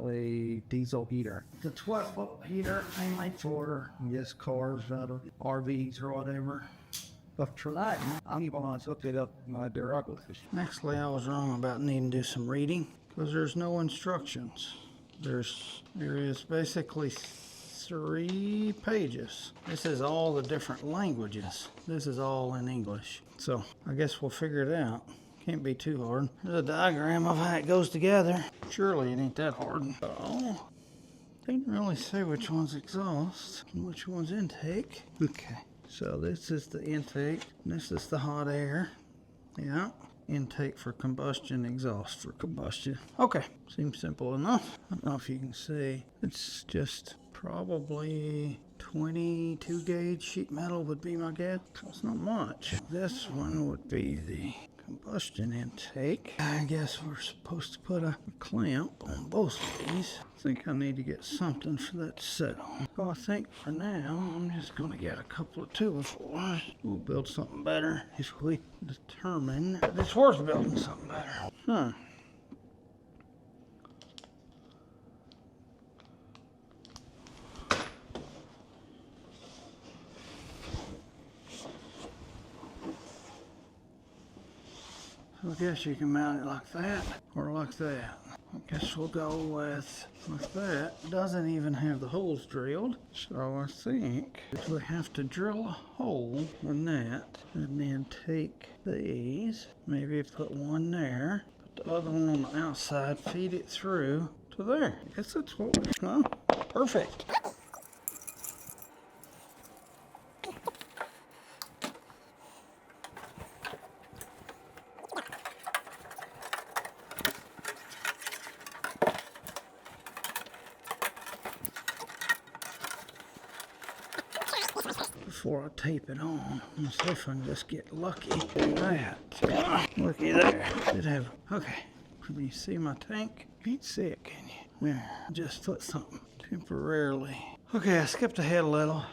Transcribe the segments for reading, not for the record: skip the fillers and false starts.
a diesel heater. It's a 12-volt heater, mainly for just cars, RVs or whatever. But tonight, I'm going to hook it up with my directly. Actually, I was wrong about needing to do some reading because there's no instructions. There is basically 3 pages. This is all the different languages. This is all in English. So I guess we'll figure it out. Can't be too hard. There's a diagram of how it goes together. Surely it ain't that hard. Oh, didn't really say which one's exhaust and which one's intake. Okay. So this is the intake, this is the hot air. Yeah, intake for combustion, exhaust for combustion. Okay, seems simple enough. I don't know if you can see. It's just probably 22 gauge sheet metal would be my guess. It's not much. This one would be the combustion intake. I guess we're supposed to put a clamp on both of these. I think I need to get something for that to set on. So I think for now, I'm just going to get a couple of 2x4s. We'll build something better if we determine that it's worth building something better. Huh. I guess you can mount it like that or like that. I guess we'll go with that. It doesn't even have the holes drilled. So I think we have to drill a hole in that and then take these, maybe put one there, put the other one on the outside, feed it through to there. I guess that's what we're, huh? Perfect. Before I tape it on, let's see if I can just get lucky. That. Looky there. Did have. Okay. Can you see my tank? You can't see it, can you? There. Just put something temporarily. Okay, I skipped ahead a little.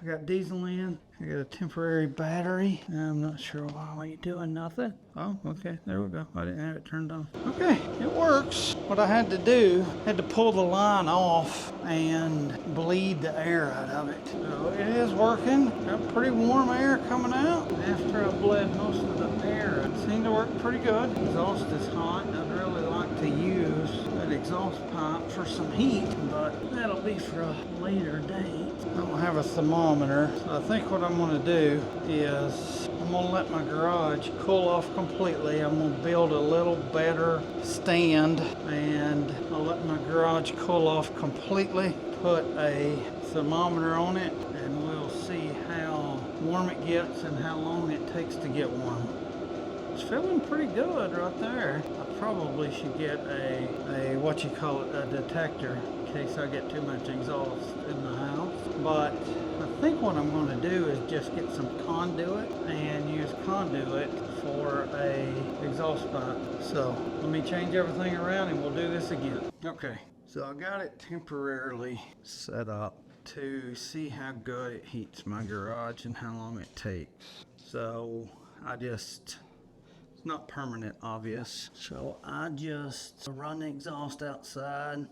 I got diesel in. I got a temporary battery. I'm not sure why we ain't doing nothing. Oh, okay, there we go. I didn't have it turned on. Okay, it works. What I had to do, had to pull the line off and bleed the air out of it. So it is working. Got pretty warm air coming out. After I bled most of the air, it seemed to work pretty good. Exhaust is hot. I'd really like to use that exhaust pipe for some heat, but that'll be for a later date. I don't have a thermometer, so I think what I'm going to do is I'm going to let my garage cool off completely. I'm going to build a little better stand and I'll let my garage cool off completely, put a thermometer on it, and we'll see how warm it gets and how long it takes to get warm. It's feeling pretty good right there. I probably should get a a detector in case I get too much exhaust in the house. But I think what I'm going to do is just get some conduit and use conduit for a exhaust pipe. So let me change everything around and we'll do this again. Okay, so I got it temporarily set up to see how good it heats my garage and how long it takes. So it's not permanent, obvious. So I just run the exhaust outside.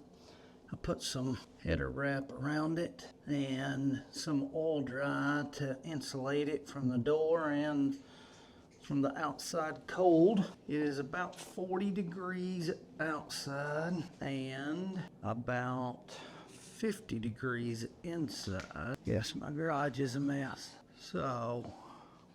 I put some header wrap around it and some oil dry to insulate it from the door and from the outside cold. It is about 40 degrees outside and about 50 degrees inside. Yes, my garage is a mess. So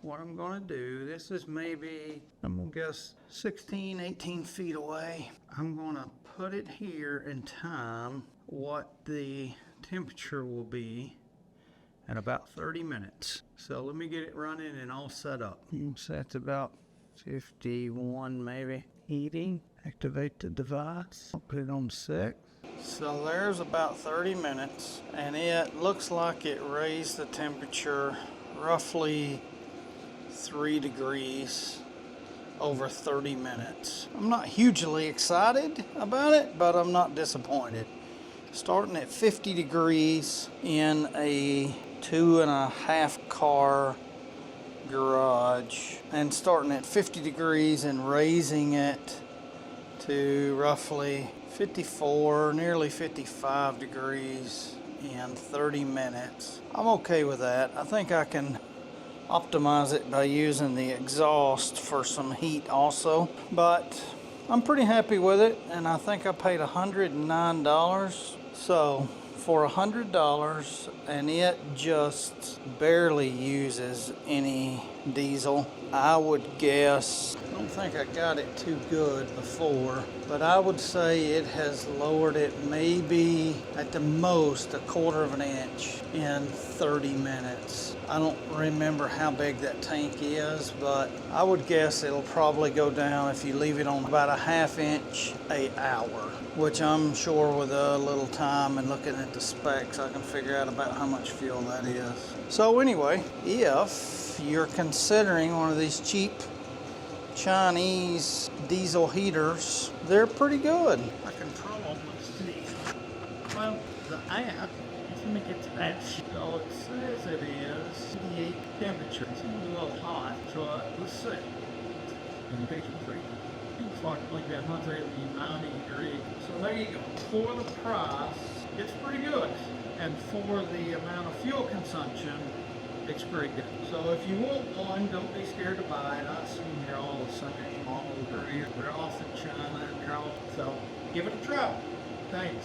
what I'm going to do, this is maybe, I'm going to guess 16, 18 feet away. I'm going to put it here in time what the temperature will be in about 30 minutes. So let me get it running and all set up. So that's about 51 maybe. Heating, activate the device, I'll put it on 6. So there's about 30 minutes and it looks like it raised the temperature roughly 3 degrees over 30 minutes. I'm not hugely excited about it, but I'm not disappointed. Starting at 50 degrees in a 2.5 car garage and starting at 50 degrees and raising it to roughly 54, nearly 55 degrees in 30 minutes. I'm okay with that. I think I can optimize it by using the exhaust for some heat also, but I'm pretty happy with it, and I think I paid $109. So for $100, and it just barely uses any diesel, I would guess, I don't think I got it too good before, but I would say it has lowered it maybe at the most a quarter of an inch in 30 minutes. I don't remember how big that tank is, but I would guess it'll probably go down if you leave it on about a ½ inch an hour, which I'm sure with a little time and looking at the specs, I can figure out about how much fuel that is. So anyway, if you're considering one of these cheap Chinese diesel heaters, they're pretty good. I can probably see. Well, the app, let me get to that. So it says it is 88 temperature. It's a little hot, so let's see. And the picture 3. It's like that 190 degrees. So there you go. For the price, it's pretty good. And for the amount of fuel consumption, it's pretty good. So if you want one, don't be scared to buy it. I've seen here all the same, all over here. They're off in China and so give it a try. Thanks.